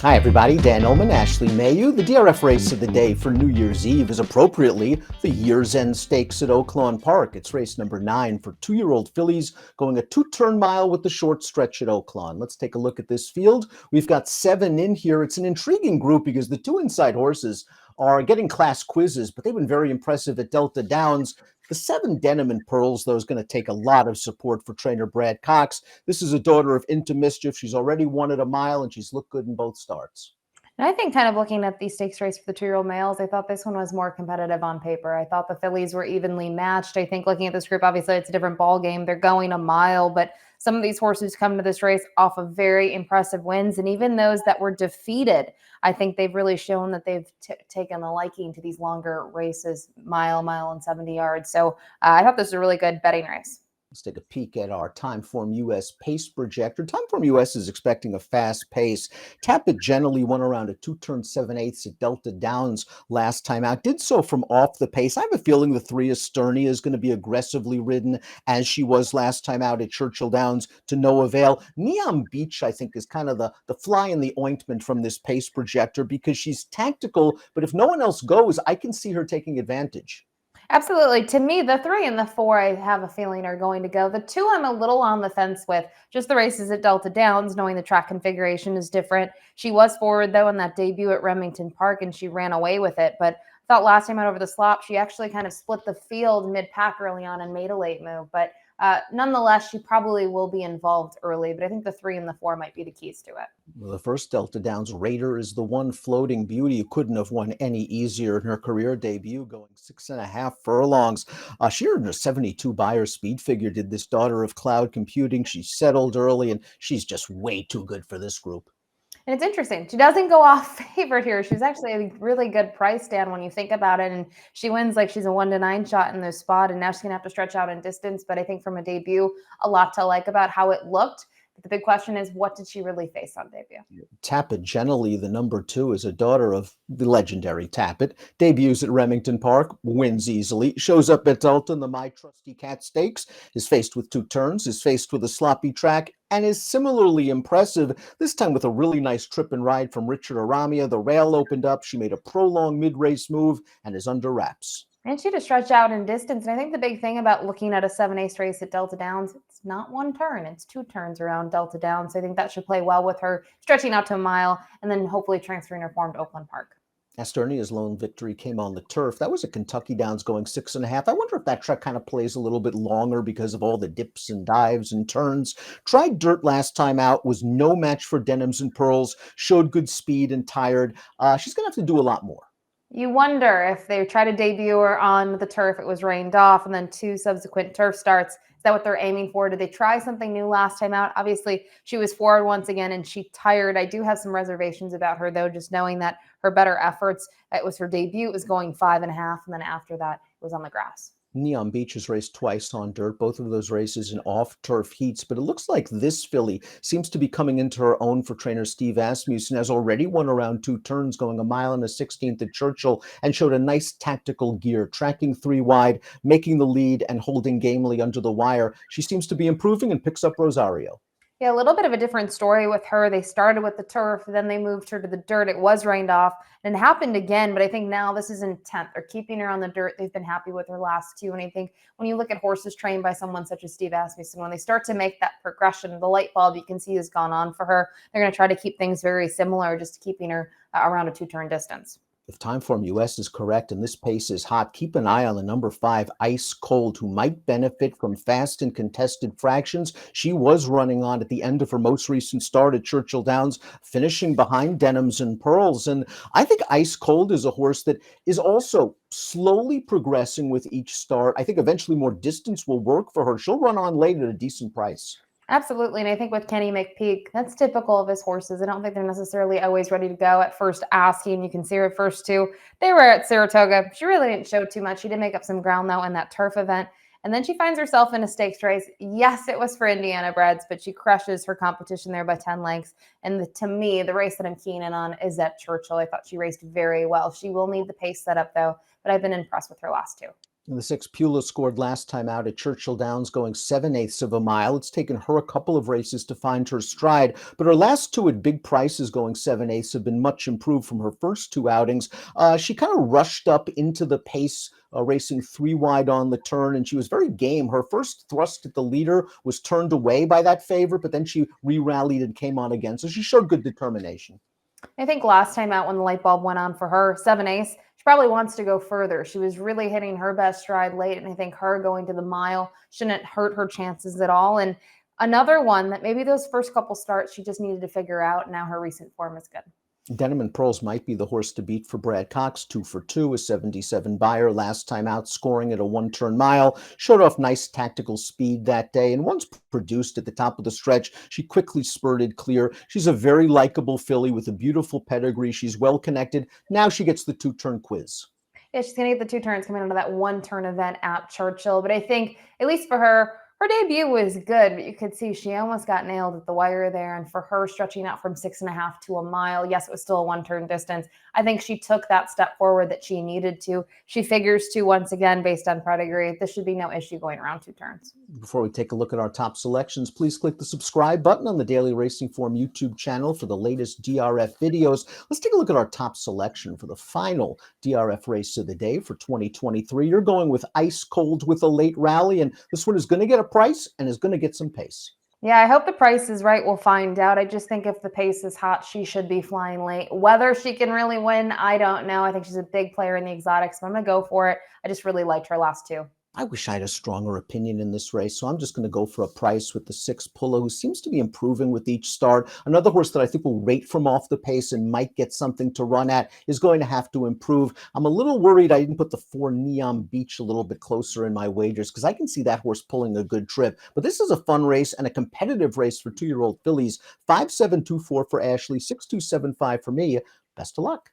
Hi, everybody. Dan Illman and Ashley Mailloux. The DRF race of the day for New Year's Eve is appropriately the Year's End Stakes at Oaklawn Park. It's race number 9 for 2-year-old fillies going a 2-turn mile with the short stretch at Oaklawn. Let's take a look at this field. We've got 7 in here. It's an intriguing group because the 2 inside horses are getting class quizzes, but they've been very impressive at Delta Downs. The 7 Denim and Pearls, though, is going to take a lot of support for trainer Brad Cox. This is a daughter of Into Mischief. She's already won at a mile, and she's looked good in both starts. And I think kind of looking at the stakes race for the 2-year-old males, I thought this one was more competitive on paper. I thought the fillies were evenly matched. I think looking at this group, obviously it's a different ball game. They're going a mile, but some of these horses come to this race off of very impressive wins. And even those that were defeated, I think they've really shown that they've taken a liking to these longer races, mile and 70 yards. So I thought this was a really good betting race. Let's take a peek at our Timeform US pace projector. Timeform US is expecting a fast pace. Tapit generally won around a 2-turn 7/8 at Delta Downs last time out. Did so from off the pace. I have a feeling the 3 Esternia is going to be aggressively ridden as she was last time out at Churchill Downs to no avail. Neon Beach, I think, is kind of the fly in the ointment from this pace projector because she's tactical, but if no one else goes, I can see her taking advantage. Absolutely. To me, the 3 and the 4, I have a feeling are going to go. The 2, I'm a little on the fence with. Just the races at Delta Downs, knowing the track configuration is different. She was forward, though, in that debut at Remington Park, and she ran away with it. But I thought last time out over the slop, she actually kind of split the field mid-pack early on and made a late move. But nonetheless, she probably will be involved early. But I think the 3 and the 4 might be the keys to it. Well, the first Delta Downs Raider is the one floating beauty who couldn't have won any easier in her career debut, going 6.5 furlongs. She earned a 72 Beyer speed figure, did this daughter of cloud computing. She settled early, and she's just way too good for this group. And it's interesting. She doesn't go off favorite here. She's actually a really good price, Dan, when you think about it. And she wins like she's a 1-9 shot in this spot. And now she's going to have to stretch out in distance. But I think from a debut, a lot to like about how it looked. But the big question is, what did she really face on debut? Tapit Generally, the number 2, is a daughter of the legendary Tapit. Debuts at Remington Park, wins easily, shows up at Delta in the My Trusty Cat Stakes, is faced with 2 turns, is faced with a sloppy track, and is similarly impressive, this time with a really nice trip and ride from Richard Aramia. The rail opened up, she made a prolonged mid-race move, and is under wraps. And she just stretched out in distance. And I think the big thing about looking at a 7/8 race at Delta Downs, it's not 1 turn, it's 2 turns around Delta Downs. So I think that should play well with her stretching out to a mile and then hopefully transferring her form to Oakland Park. Esternia's lone victory came on the turf. That was a Kentucky Downs going 6.5. I wonder if that track kind of plays a little bit longer because of all the dips and dives and turns. Tried dirt last time out, was no match for Denims and Pearls, showed good speed and tired. She's going to have to do a lot more. You wonder if they try to debut her on the turf, it was rained off, and then 2 subsequent turf starts. Is that what they're aiming for? Did they try something new last time out? Obviously, she was forward once again, and she tired. I do have some reservations about her, though, just knowing that her better efforts, it was her debut, it was going 5.5, and then after that, it was on the grass. Neon Beach has raced twice on dirt, both of those races in off-turf heats, but it looks like this filly seems to be coming into her own for trainer Steve Asmussen, has already won around 2 turns, going 1.16 at Churchill, and showed a nice tactical gear, tracking 3 wide, making the lead, and holding gamely under the wire. She seems to be improving and picks up Rosario. Yeah, a little bit of a different story with her. They started with the turf, then they moved her to the dirt. It was rained off, and it happened again, but I think now this is intent. They're keeping her on the dirt. They've been happy with her last 2, and I think when you look at horses trained by someone such as Steve Asmussen, when they start to make that progression, the light bulb you can see has gone on for her. They're going to try to keep things very similar, just keeping her around a 2-turn distance. If Timeform US is correct and this pace is hot, keep an eye on the number 5, Ice Cold, who might benefit from fast and contested fractions. She was running on at the end of her most recent start at Churchill Downs, finishing behind Denims and Pearls. And I think Ice Cold is a horse that is also slowly progressing with each start. I think eventually more distance will work for her. She'll run on late at a decent price. Absolutely. And I think with Kenny McPeak, that's typical of his horses. I don't think they're necessarily always ready to go at first asking. You can see her first 2. They were at Saratoga. She really didn't show too much. She did make up some ground, though, in that turf event. And then she finds herself in a stakes race. Yes, it was for Indiana breds, but she crushes her competition there by 10 lengths. And to me, the race that I'm keen in on is at Churchill. I thought she raced very well. She will need the pace set up, though, but I've been impressed with her last 2. And the 6 Pula scored last time out at Churchill Downs, going 7/8 of a mile. It's taken her a couple of races to find her stride, but her last two at big prices, going 7/8, have been much improved from her first two outings. She kind of rushed up into the pace, racing 3 wide on the turn, and she was very game. Her first thrust at the leader was turned away by that favorite, but then she re-rallied and came on again. So she showed good determination. I think last time out when the light bulb went on for her, 7/8, she probably wants to go further. She was really hitting her best stride late, and I think her going to the mile shouldn't hurt her chances at all. And another one that maybe those first couple starts she just needed to figure out. Now her recent form is good. Denim and Pearls might be the horse to beat for Brad Cox. 2 for 2, a 77 buyer last time out, scoring at a 1-turn mile. Showed off nice tactical speed that day, and once produced at the top of the stretch, she quickly spurted clear. She's a very likable filly with a beautiful pedigree. She's well connected. Now she gets the 2-turn quiz. Yeah, she's going to get the 2 turns coming out of that 1-turn event at Churchill. But I think, at least for her, her debut was good, but you could see she almost got nailed at the wire there. And for her stretching out from 6.5 to a mile, yes, it was still a 1-turn distance. I think she took that step forward that she needed to. She figures to, once again, based on pedigree. This should be no issue going around 2 turns. Before we take a look at our top selections, please click the subscribe button on the Daily Racing Form YouTube channel for the latest DRF videos. Let's take a look at our top selection for the final DRF race of the day for 2023. You're going with Ice Cold with a late rally, and this one is going to get a price and is going to get some pace. Yeah, I hope the price is right. We'll find out. I just think if the pace is hot, she should be flying late. Whether she can really win, I don't know. I think she's a big player in the exotics, but I'm going to go for it. I just really liked her last 2. I wish I had a stronger opinion in this race, so I'm just going to go for a price with the 6 Pula, who seems to be improving with each start. Another horse that I think will rate from off the pace and might get something to run at is going to have to improve. I'm a little worried I didn't put the 4 Neon Beach a little bit closer in my wagers, because I can see that horse pulling a good trip. But this is a fun race and a competitive race for 2-year-old fillies. 5-7-2-4 for Ashley, 6-2-7-5 for me. Best of luck.